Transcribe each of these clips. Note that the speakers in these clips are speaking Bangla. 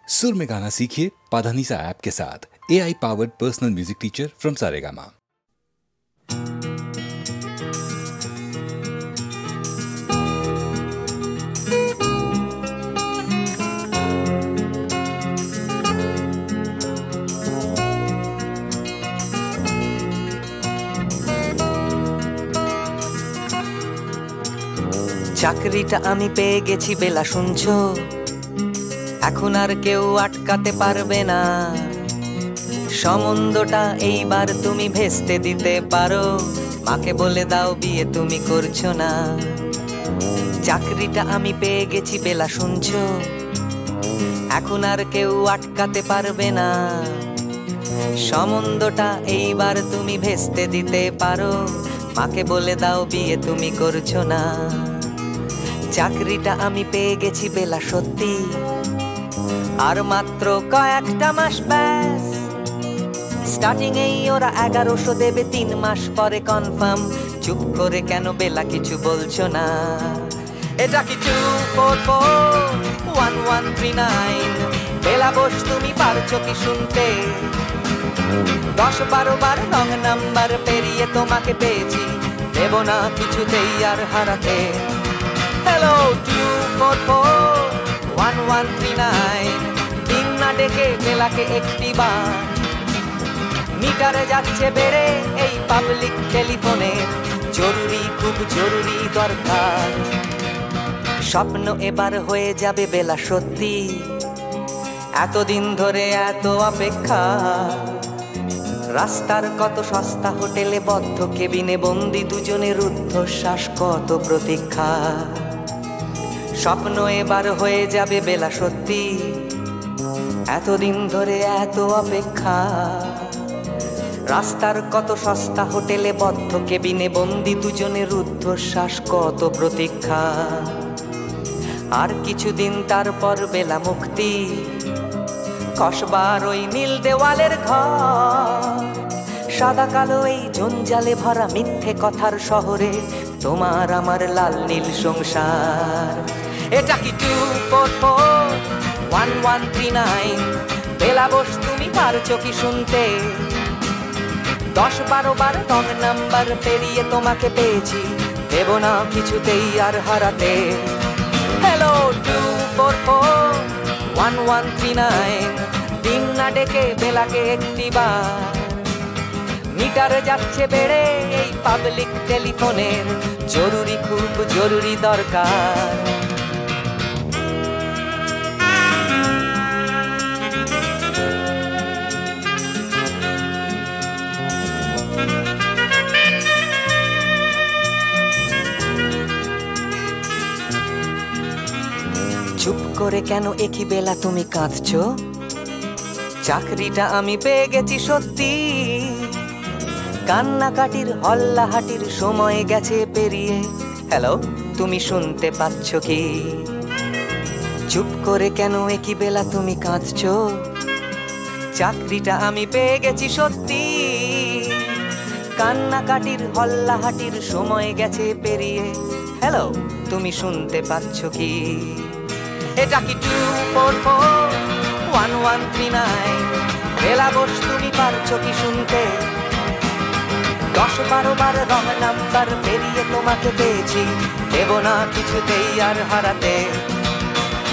सुर में गाना सीखिए पाधानीसा ऐप के साथ। AI powered personal music teacher from Saregama. চাকরিটা আমি পেয়ে গেছি বেলা শুনছো, এখন আর কেউ আটকাতে পারবে না। সম্বন্ধটা এইবার তুমি ভেস্তে দিতে পারো, মাকে বলে দাও বিয়ে তুমি করছো না। চাকরিটা আমি পেয়ে গেছি বেলা শুনছো, এখন আর কেউ আটকাতে পারবে না। সম্বন্ধটা এইবার তুমি ভেস্তে দিতে পারো, মাকে বলে দাও বিয়ে তুমি করছো না। চাকরিটা আমি পেয়ে গেছি বেলা সত্যি, আর মাত্র কয়েকটা মাস ব্যাস। স্টার্টিং এই ওরা 1100 দেবে, 3 মাস পরে কনফার্ম। চুপ করে কেন বেলা কিছু বলছো না? এটা কি 2441139? বেলা বস তুমি পারছো কি শুনতে? 10-12 বার রং নাম্বার পেরিয়ে তোমাকে পেয়েছি, দেব না কিছুতেই আর হারাতে। হ্যালো 2441139, দিন না ডেকে বেলাকে একটি বার। মিটারে যাচ্ছে বেড়ে এই পাবলিক টেলিফোনের, জরুরি খুব জরুরি দরকার। স্বপ্ন এবার হয়ে যাবে বেলা সত্যি, এতদিন ধরে এত অপেক্ষা। রাস্তার কত সস্তা হোটেলে বদ্ধ কেবিনে বন্দি দুজনের রুদ্ধশ্বাস, কত প্রতীক্ষা। স্বপ্ন এবার হয়ে যাবে বেলা সত্যি, এতদিন ধরে এত অপেক্ষা। রাস্তার কত সস্তা হোটেলে বদ্ধ কেবিনে বন্দি দুজনের রুদ্ধশ্বাস, কত প্রতীক্ষা। আর কিছুদিন তারপর বেলা মুক্তি, কসবার ওই নীল দেওয়ালের ঘর। সাদা কালো এই জঞ্জালে ভরা মিথ্যে কথার শহরে তোমার আমার লাল নীল সংসার। এটা কি 2441139? বেলা বস তুমি পারছো কি শুনতে? 10-12 বার রং নাম্বার পেরিয়ে তোমাকে পেয়েছি, দেব না কিছুতেই আর হারাতে। হ্যালো 2441139, দিন না ডেকে বেলাকে একটি বার। মিটারে যাচ্ছে বেড়ে এই পাবলিক টেলিফোনের, জরুরি খুব জরুরি দরকার। চুপ করে কেন একই বেলা তুমি কাঁদছো? চাকরিটা আমি পেয়ে গেছি সত্যি, কান্নাকাটির হল্লাহাটির সময় গেছে পেরিয়ে। হ্যালো তুমি শুনতে পাচ্ছ কি? চুপ করে কেন একই বেলা তুমি কাঁদছো? চাকরিটা আমি পেয়ে গেছি সত্যি, কান্নাকাটির হল্লাহাটির সময় গেছে পেরিয়ে। হ্যালো তুমি শুনতে পাচ্ছ কি? এটা কি 2441139? বেলা বস তুমি পারছো কি শুনতে? 10-12 বার রং নাম্বার পেরিয়ে তোমাকে পেয়েছি, দেব না কিছুতেই আর হারাতে।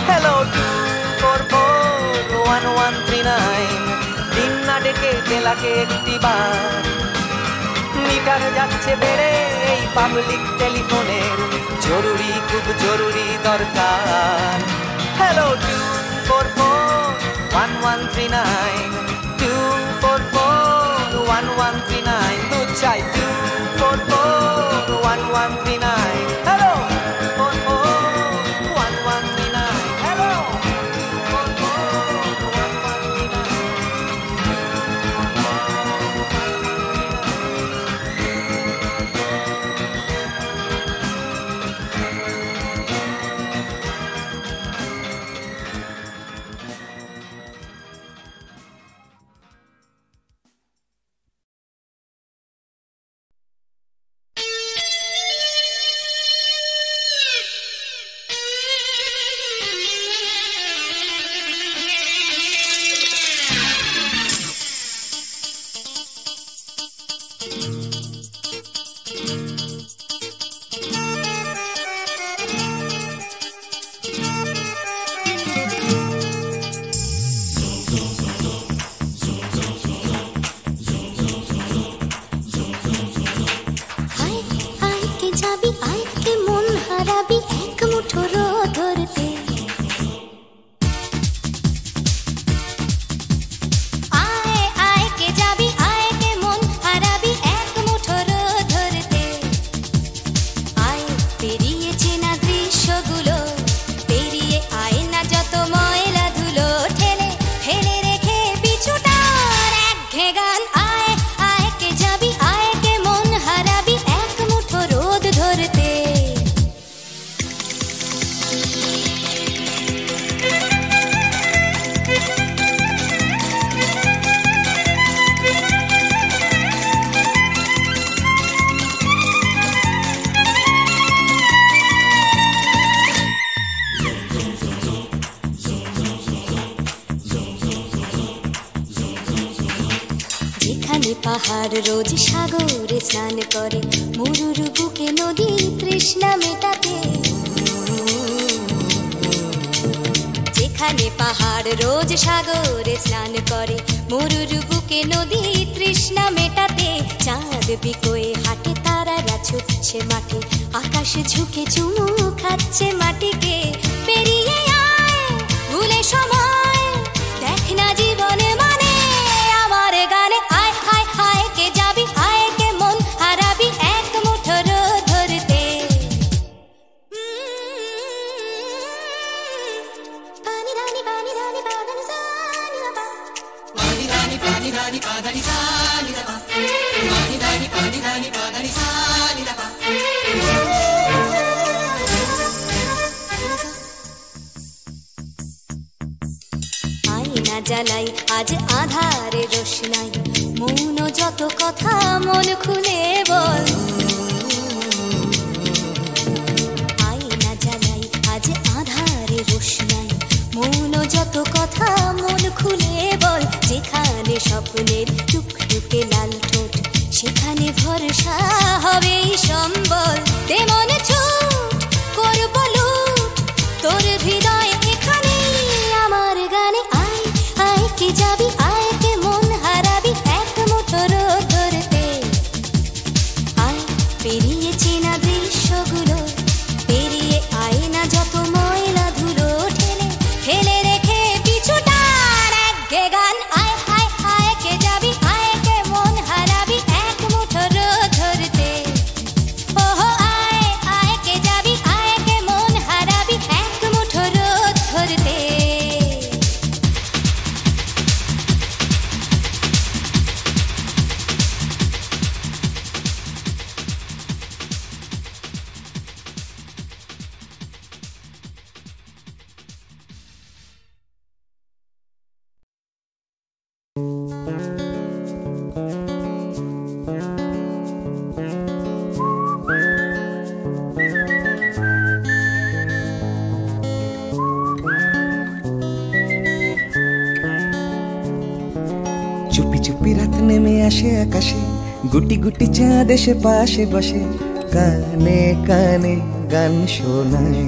হ্যালো 2441139, দিন না ডেকে বেলাকে একটি বার। মিটার যাচ্ছে বেড়ে এই পাবলিক টেলিফোনের, জরুরি খুব জরুরি দরকার। হ্যালো 2441139, 2441139, দুধ চাই 2441139। Hello 2441139, hello 2441139। পাহাড় রোজ সাগরে স্নান করে, মরুর বুকে নদী তৃষ্ণা মেটাতে। যেখানে পাহাড় রোজ সাগরে স্নান করে, মরুর বুকে নদী তৃষ্ণা মেটাতে। চাঁদ বিকোয়ে হাঁটে, তারারা ছুটছে মাঠে, আকাশ ঝুঁকে চুমু খাচ্ছে মাটিকে। পেরিয়ে আয় ভুলে সময়, দেখ না জীবনে মানে আমার গানে। আয় হায় হায় কে যাবি, আয় কে মন হারাবি এক মুঠো রোদ ধরতে। পানি রানি পানি রানি পাদানি সানি রাবা, পানি রানি পাদানি সানি রাবা, পানি রানি পাদানি সানি রাবা। আয়না জ্বালাই আজ আধারে রোশনাই, মৌন যত কথা মন খুলে বল। আয়না জ্বালাই আজ আধারে রোশনাই, মৌন যত কথা মন খুলে বল। যেখানে স্বপ্নের টুকটুকে লাল ঠোঁট, সেখানে ভরসা হবে সম্বল। তেমন ছুট করব লুট তোর হৃদয় এখানে আমার গানে। আয় আয় কে যাবি, আয় কে মন হারাবি এক মুঠো রোদ ধরতে। আয় পেরিয়ে চেনা দৃশ্যগুলো, পেরিয়ে আয় না যত ময়লা ধুলো, ঠেলে ফেলে রেখে পিছুটার এক গান। আয় হায় হায় কে যাবি, আয় কে মন হারাবি এক মুঠো রোদ ধরতে। ওহো আয় আয় কে যাবি, আয় কে মন হারাবি এক মুঠো রোদ ধরতে। চুপি চুপি রাত নেমে আসে আকাশে, গুটি গুটি চাঁদ এসে পাশে বসে, কানে কানে গান শোনায়।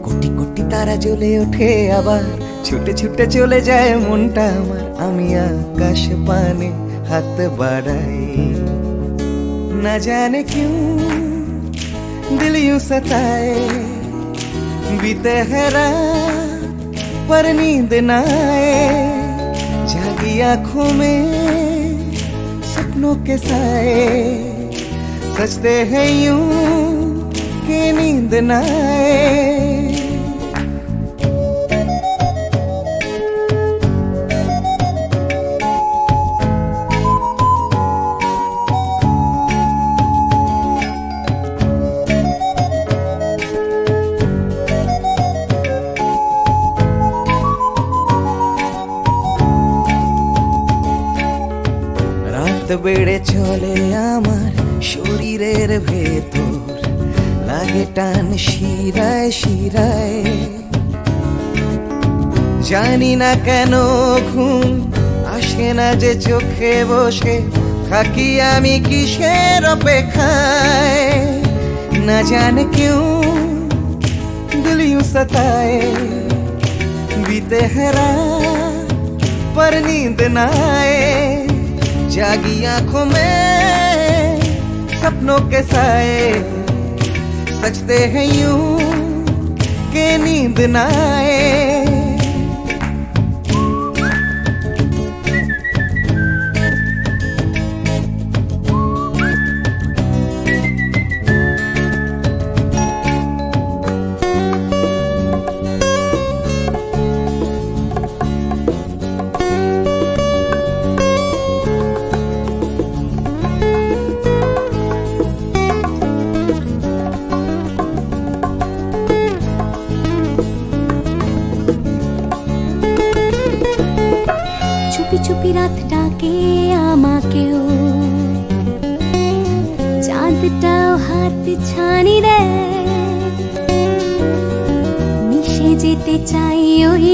কোটি কোটি তারা জ্বলে ওঠে আবার, ছুটে ছুটে চলে যায় মনটা আমার। আমি আকাশ পানে হাত বাড়াই, না জানে क्यों दिल यूं सताए। बीते है रात पर नींद न आए, जागी आंखों में सपनों के साए। सजते हैं यूं कि नींद न आए। বেড়ে চলে আমার শরীরের ভেতর, লাগে টান শিরায় শিরায়। জানি না কেন ঘুম আসে না যে চোখে বসে, থাকি আমি কিসের অপেক্ষায়। না জানে क्यों दिल यूं सताए। बीते है रात पर नींद न आए, जागी आंखों में सपनों के साए। सजते हैं यूं कि नींद न आए। চুপি রাত ডাকে আমাকেও, চাঁদটাও হাত ছানি দেয়। মিশে যেতে চাই ওই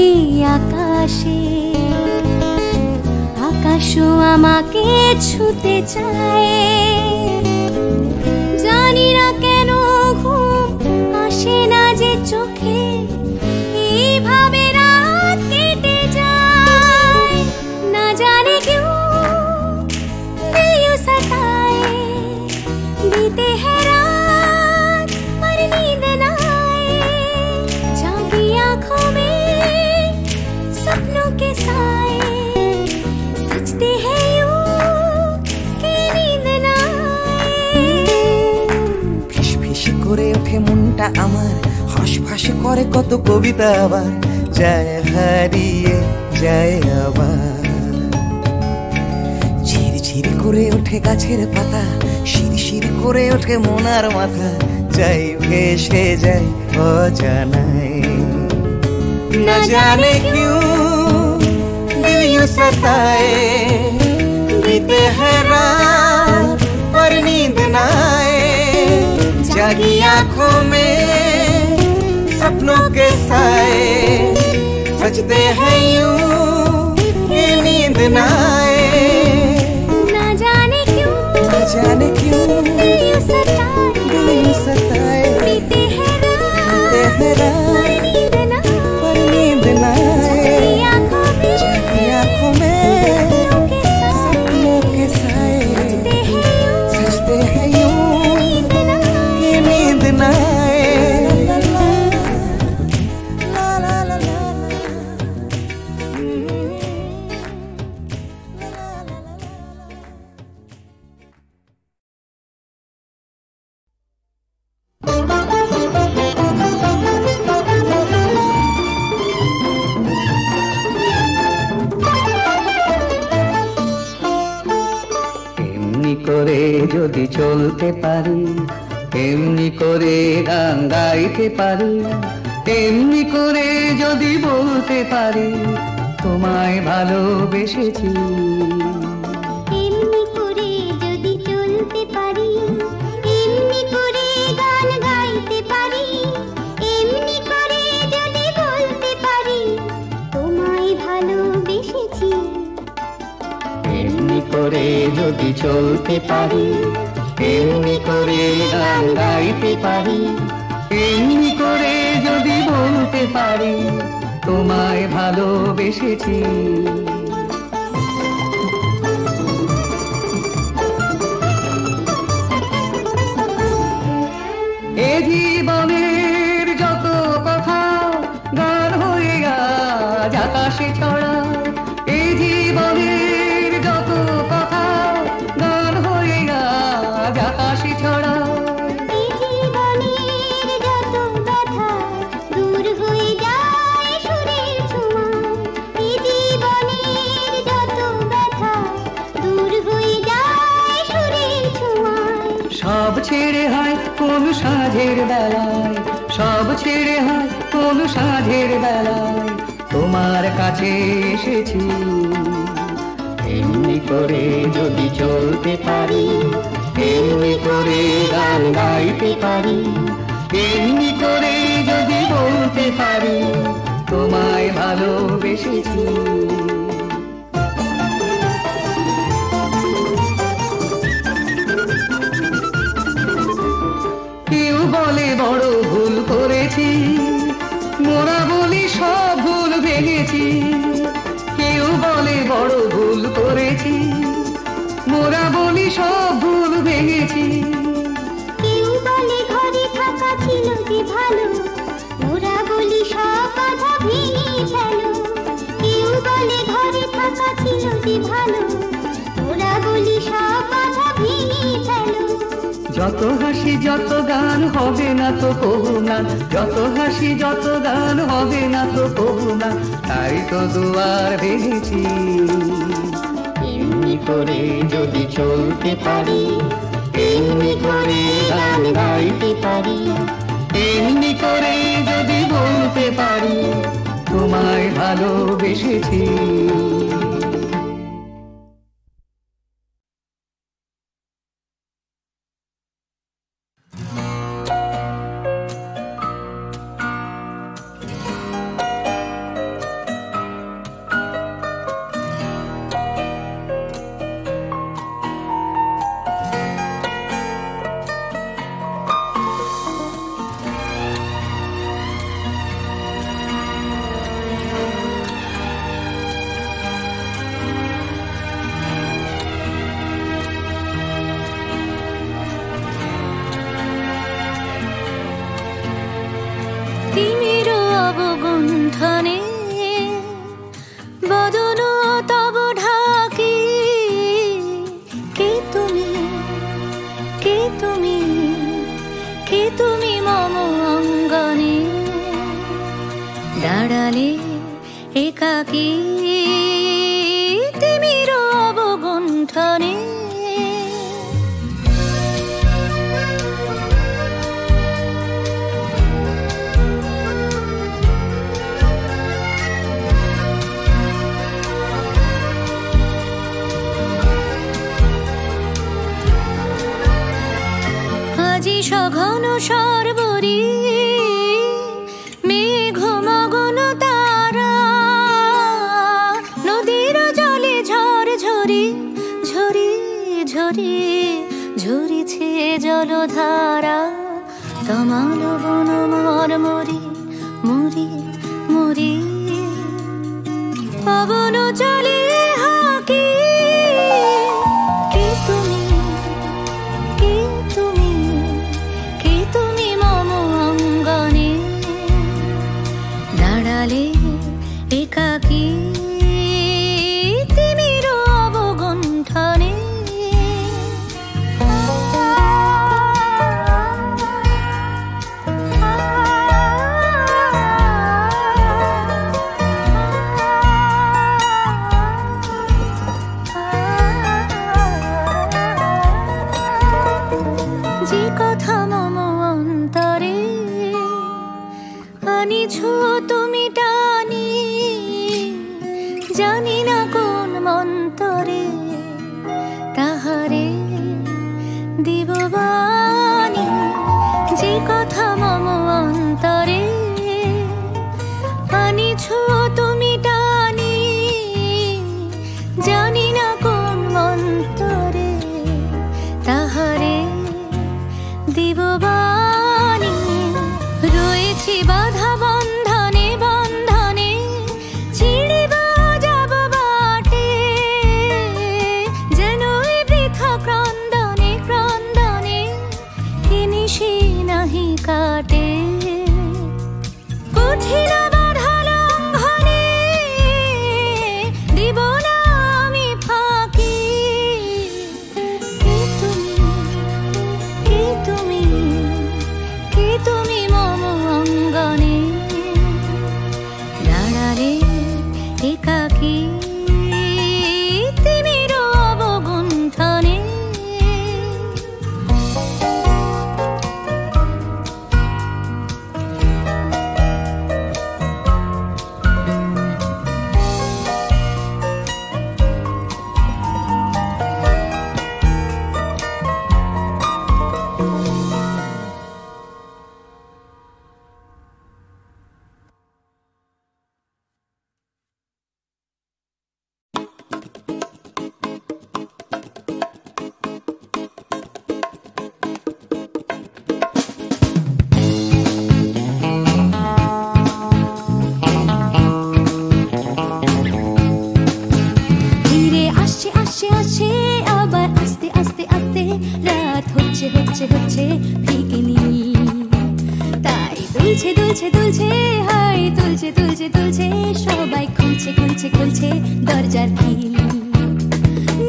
আকাশে, আকাশ আকাশও আমাকে ছুতে চায়, জানি না কেন ঘুম আসে না যে চোখে, এইভাবে রাত কেটে যায়। না জানে কেউ दिल यूं सताए, बीते है रात पर नींद न आए, जागी आँखों में सपनों के साए, सजते हैं यूं कि नींद न आए। ফিস ফিস করে ওঠে মনটা আমার, হাঁস করে কত কবিতা আবার, যায় হারিয়ে যায় আবার। ঝিরঝির করে ওঠে গাছের পাতা, শিরশির করে ওঠে মনার মাথা, যাই ভেসে যায় অজানায়। না জানে क्यों दिल यूं सताए, बीते है रात पर नींद न आए, जागी आँखों में सपनों के साए, सजते हैं यूं कि नींद न आए। ना जाने क्यों दिल यूं सताए, बीते है रात पर नींद न आए, जागी आँखों में सपनों के साए, सजते हैं यूं कि नींद न आए। ला ला ला ला এমনি করে যদি চলতে পারি, এমনি করে গান গাইতে পারি, এমনি করে যদি বলতে পারি তোমায় ভালোবেসেছি। এমনি করে যদি চলতে পারি, এমনি করে গান গাইতে পারি, এমনি করে যদি বলতে পারি তোমায় ভালোবেসেছি। এমনি করে যদি চলতে পারি, এমনি করে গান গাইতে পারি, এমনি করে যদি বলতে পারি তোমায় ভালোবেসেছি। এ জীবনের যত কথা গান হয়ে আজ আকাশে ছড়া, এ জীবনের যত কথা গান হয়ে আজ আকাশে ছড়া। এই জীবনের যত ব্যথা দূর হয়ে যায় সুরের ছোঁয়ায়, এই জীবনের যত ব্যথা দূর হয়ে যায় সুরের ছোঁয়ায়। সব ছেড়ে হয় কোন সাঁঝের বেলায়, সব ছেড়ে হয় কোন সাঁঝের বেলায় তোমার কাছে এসেছি। এমনি করে যদি চলতে পারি, এমনি করে গান গাইতে পারি, এমনি করে যদি বলতে পারি তোমায় ভালোবেসেছি। কেউ বলে বড় ভুল করেছি, মোরা বলি সব ভুল ভেঙেছি। কেউ বলে বড় ভুল করেছি, মোরা বলি সব ভুল ভেঙেছি। কেউ বলে ঘরে থাকা ছিল যে ভালো, ওরা বলি সব কথা ভেঙে গেল। কেউ বলে ঘরে থাকা ছিল যে ভালো, ওরা বলি সব কথা ভেঙে গেল। যত হাসি যত গান হবে না তো কবু না, যত হাসি যত গান হবে না তো কবু না, তাই তো দুয়ার ভেঙেছি। এমনি করে যদি চলতে পারি, এমনি করে গান গাইতে পারি, এমনি করে যদি বলতে পারি তোমায় ভালোবেসেছি। একাকী তিমির অবগুণ্ঠনে আজি সঘন সর্বরী মেঘ মগন তারা নদীর জলে ঝড় ঝরি ঝরি ঝরি ঝরিছে জলধারা তমাল বন মরমরি মরি মরি পবন চলে হাকি কে তুমি কে তুমি কে তুমি মম অঙ্গনে দাঁড়ালে একাকী তিমির অবগুণ্ঠনে যে কথা মম অন্তরে আনিছ তুমি টানি জানি না কোন মন্তরে তাহারে দিব বাণী যে কথা মম অন্তরে আনিছ তুমি টানি জানি না কোন মন্তরে তাহারে দিব বাণী রয়েছি বাধা বন্ধনে বন্ধনে ছিড়িব যাব বাটে যেন বৃথা ক্রন্দনে ক্রন্দনে নিশি নাহি কাটে কঠিন বাধা লঙ্ঘনে দিব না আমি ফাঁকি কে তুমি কে তুমি মম অঙ্গনে দাঁড়ালে একাকী তিমির অবগুণ্ঠনে ধীরে আসছে আসছে আসছে আবার আস্তে আস্তে আস্তে রাত হচ্ছে হচ্ছে হচ্ছে ফিকেনি তাই দুলছে দুলছে দুলছে হাই তুলছে তুলছে তুলছে সবাই খুলছে খুলছে খুলছে দরজার খিল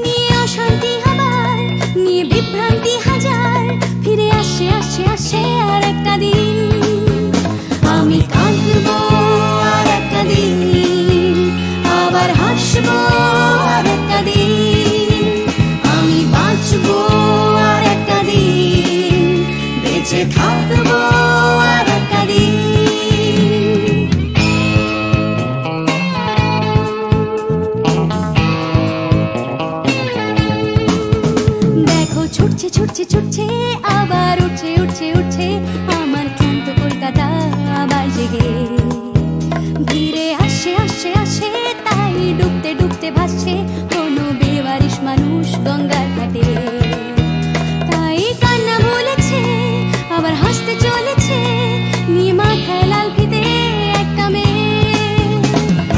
নিয়ে অশান্তি আবার নিয়ে বিভ্রান্তি হাজার ফিরে আসছে আসছে আসছে আর একটা দিন আমি কাঁদবো আর একটা দিন আবার হাসবো আর একটা দিন আমি বাঁচবো আর একটা দিন বেঁচে থাকবো আর একটা দিন দেখো ছুটছে ছুটছে ছুটছে আবার উঠছে উঠছে উঠছে আমার ক্লান্ত কলকাতা আবার জেগে ধীরে আসছে আসছে আসছে তাই ডুবতে ডুবতে ভাসছে কোনো বেওয়ারিশ মানুষ গঙ্গার ঘাটে তাই কান্না বলেছে আবার হাসতে চলেছে নিয়ে মাথায় লাল ফিতে একটা মেয়ে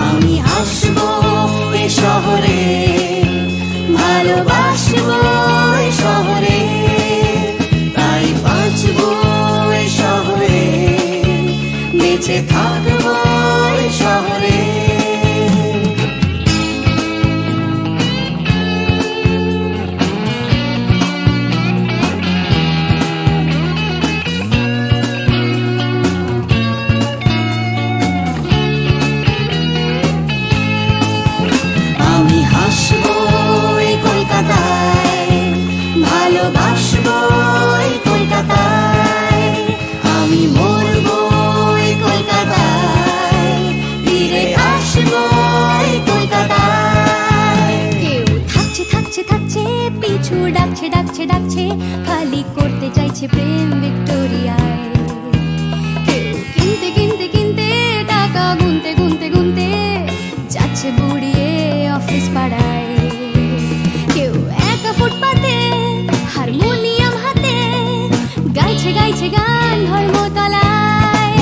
আমি আসবো এ শহরে ভালোবাসবো এ শহরে তাই বাঁচবো এ শহরে বেঁচে থাকবো এ শহরে আসবো এই কলকাতায়। কেউ থাকছে থাকছে থাকছে, পিছু ডাকছে ডাকছে ডাকছে, খালি করতে চাইছে প্রেম ভিক্টোরিয়ায়। কেউ কিনতে কিনতে কিনতে, টাকা গুনতে গুনতে গুনতে, যাচ্ছে বুড়িয়ে অফিস পাড়ায়। কেউ একা ফুটপাতে হারমোনিয়াম হাতে, গাইছে গাইছে গান ধর্মতলায়।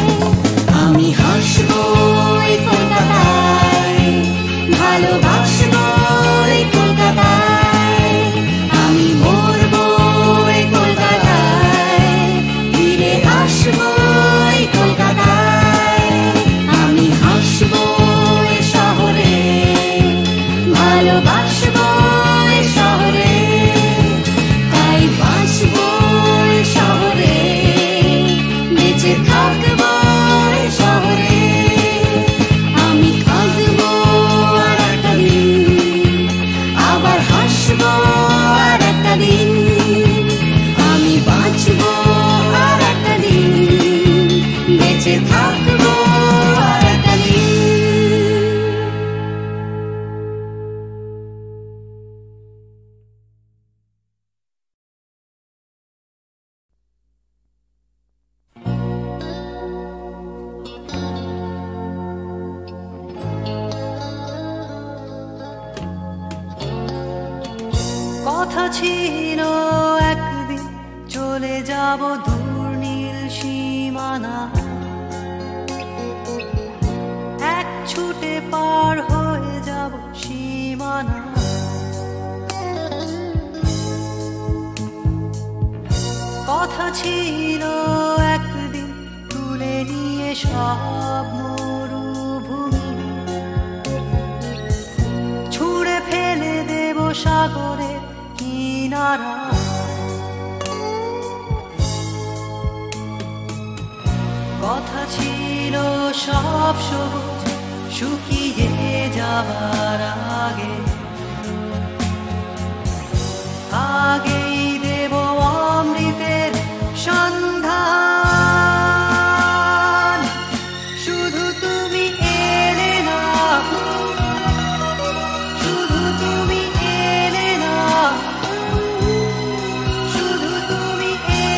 আমি হাসবো এই কলকাতায়, ভালোবাসবো এই কলকাতায়, আমি মরবো এই কলকাতায়, ফিরে আসবো এই কলকাতায়। আমি হাসবো এই শহরে, ভালোবাসবো এই শহরে, তাই বাঁচবো এই শহরে, বেঁচে থাকবো এই শহরে। আমি কাঁদবো আর একটা দিন, আবার হাসবো আর একটা দিন, আমি বাঁচবো আর একটা দিন, বেঁচে থাকবো আর একটা দিন। কথা ছিল একদিন চলে যাব দূর নীল সীমানা, এক ছুটে পার হয়ে যাব সীমানা। কথা ছিল একদিন তুলে নিয়ে সব মরুভূমি, ছুঁড়ে ফেলে দেব সাগরে কিনারা। কথা ছিল সব সবুজ শুকিয়ে যাবার আগে, আগেই দেব অমৃতের সন্ধান। শুধু তুমি এলে না, শুধু তুমি এলে না, শুধু তুমি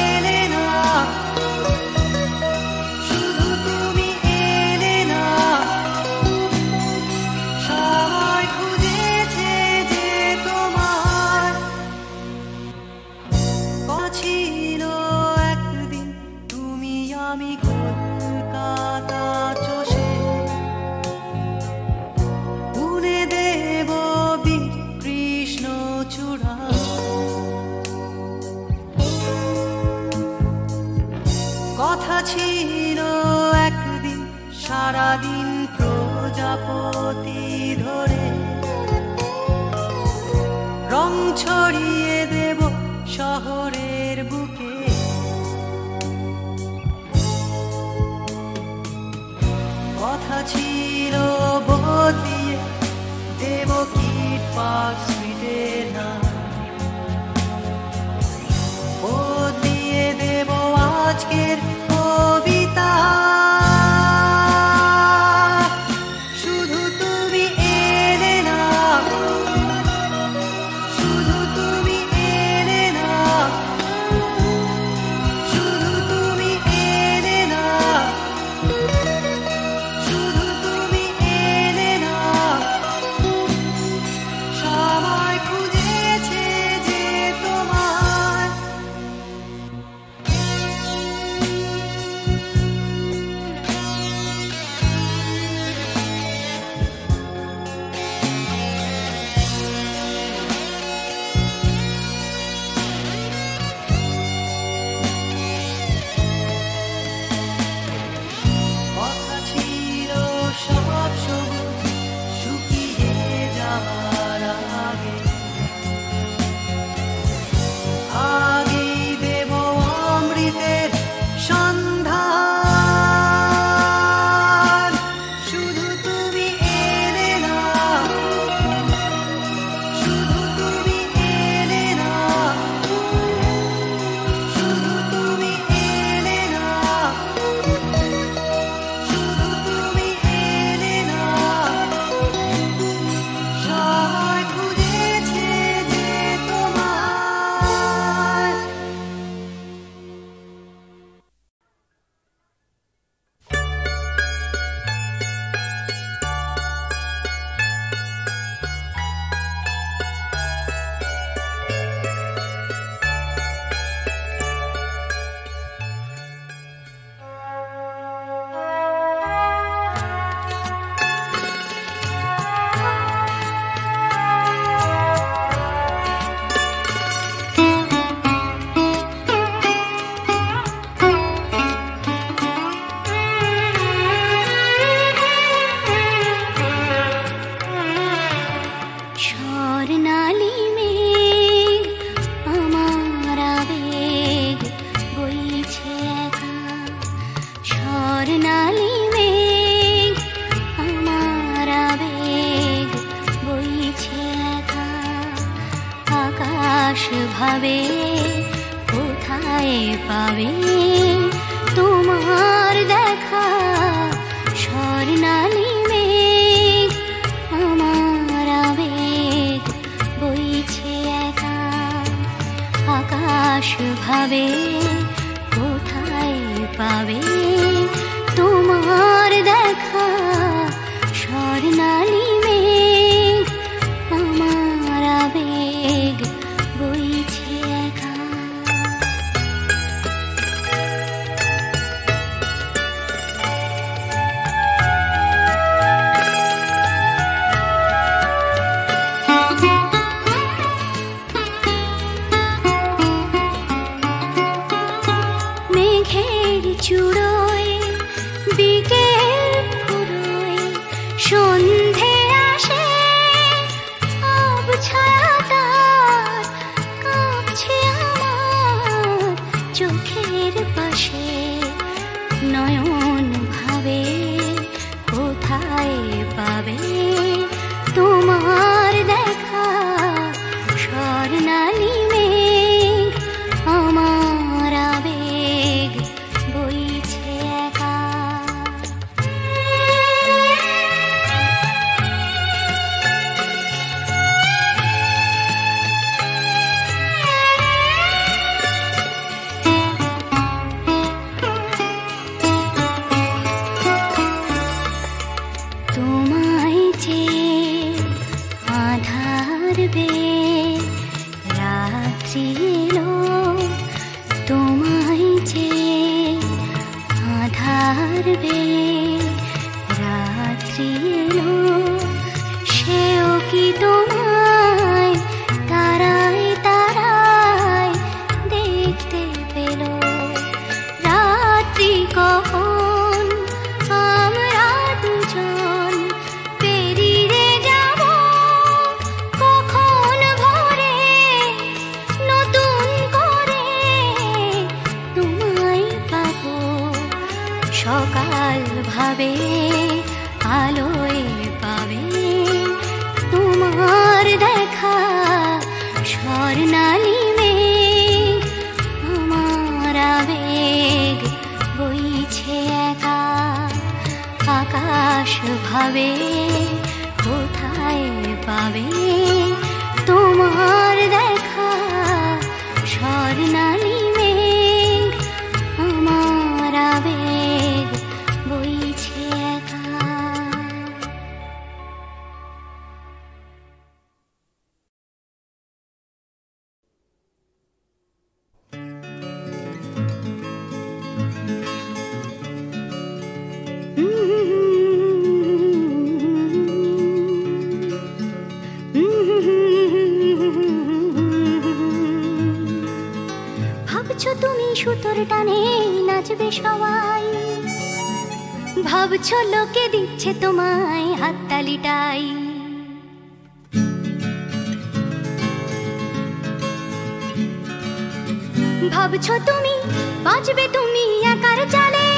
এলে না, শুধু তুমি এলে না। সবাই খুঁজেছে যে তোমার, ছিল একদিন তুমি আমি কলকাতা চষে, বুনে দেব কৃষ্ণ চূড়া। কথা ছিল একদিন সারাদিন প্রজাপতি ধরে, রং ছড়িয়ে দেব শহরের বুকে। কথা ছিল বদলিয়ে দেব কিট পার্ক স্ট্রিটের নাম, বদলিয়ে দেব আজকের কবিতা। শুধু তুমি এলে না, শুধু তুমি এলে না, শুধু তুমি এলে না, শুধু তুমি এলে না। সবাই ভাবে কোথায় পাবে তোমার দেখা স্বর্ণালী মেঘ আমার আবেগ বইছে একা আকাশ ভাবে কোথায় পাবে তোমার দেখা স্বর্ণালী মেঘ আমার আবেগ বইছে একা মেঘের চূড়োয় বিকেল ফুরোয় সন্ধে আসে আবছায়া তার কাঁপছে আমার চোখের পাশে নয়ন ভাবে কোথায় পাবে তোমার দেখা স্বর্ণালী মেঘ আমার আবেগ বইছে একা তোমায় যে আধার বে রাত্রি এলো তোমায় যে আধার বে রাত্রি এলো সেও কি তোমায় তারায় তারায় দেখতে পেল রাত্রি কখন আমরা দুজন পেরিয়ে যাব কখন ভোরে নতুন করে তোমায় পাবো সকাল ভাবে আলোয় পাবে তোমার দেখা স্বর্ণালী মেঘ আমার আবেগ বইছে একা আকাশ ভাবে কোথায় পাবে তোমার দেখা স্বর্ণালী মেঘ আমার আবেগ বইছে একা ভাবছো তুমি সুতোর টানে নাচবে সবাই ভাবছো লোকে দিচ্ছে তোমায় হাততালিটাই ভাবছো তুমি বাঁচবে তুমি একার চালে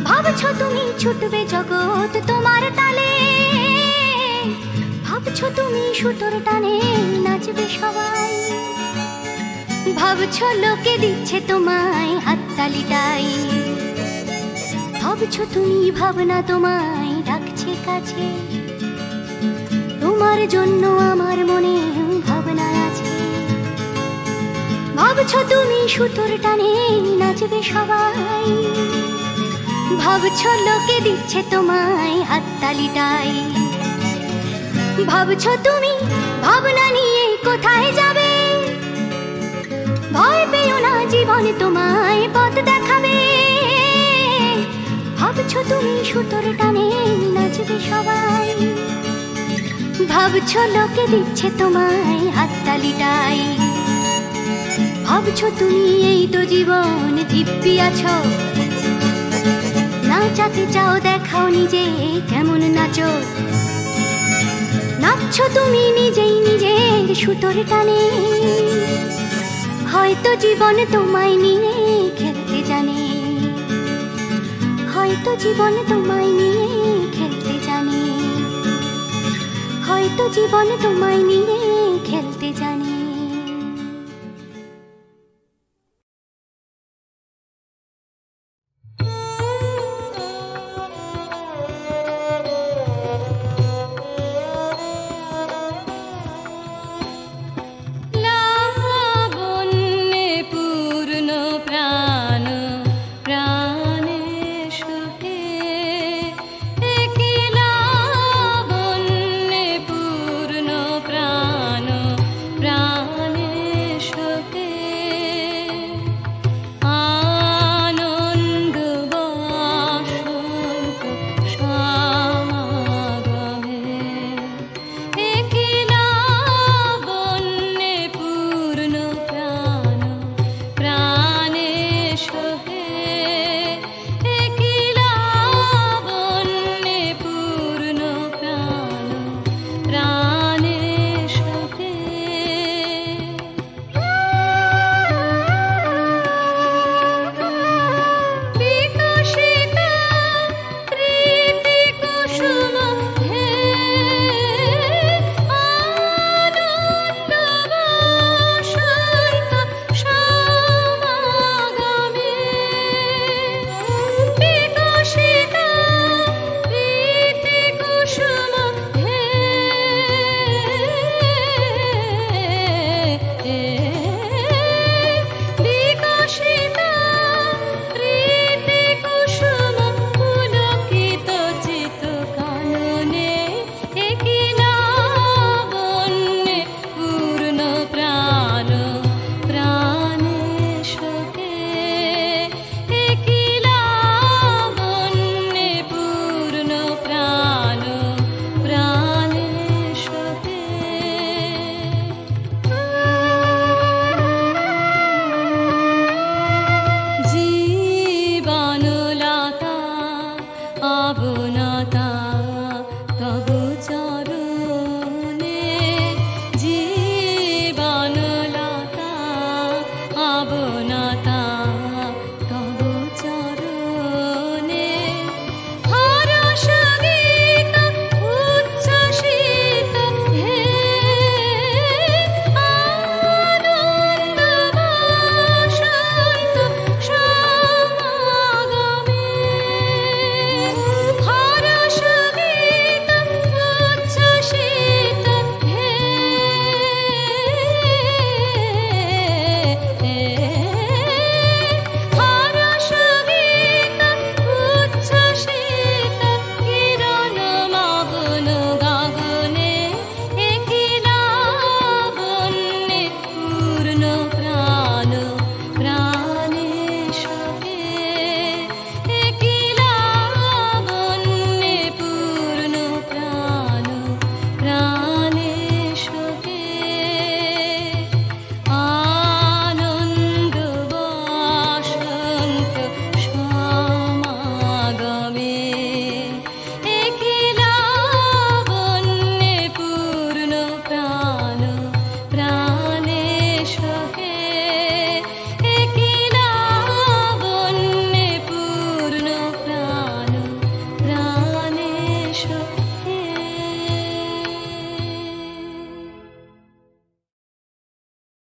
ভাবছো তুমি ছুটবে জগৎ তোমার তালে ভাবছো তুমি সুতোর টানে নাচবে সবাই ভাবছো লোকে দিচ্ছে তোমায় হাততালিটাই ভাবছো তুমি ভাবনা তোমায় ডাকছে কাছে তোমার জন্য আমার মনে ভাবনা আছে ভাবছো তুমি সুতোর টানে নাচবে সবাই ভাবছো লোকে দিচ্ছে তোমায় হাততালিটাই ভাবছো তুমি ভাবনা নিয়ে কোথায় যাবে ভয় পেও না জীবন তোমায় পথ দেখাবে ভাবছো তুমি সুতোর টানে নাচবে সবাই ভাবছো লোকে দিচ্ছে তোমায় হাততালিটাই ভাবছো তুমি এই তো জীবন দিব্যি আছো নাচাতে চাও দেখাও নিজে কেমন নাচো নাচছো তুমি নিজেই নিজের সুতোর টানে হয়তো জীবন তোমায় নিয়ে খেলতে জানে হয়তো জীবন তোমায় নিয়ে খেলতে জানে হয়তো জীবন তোমায় নিয়ে খেলতে জানে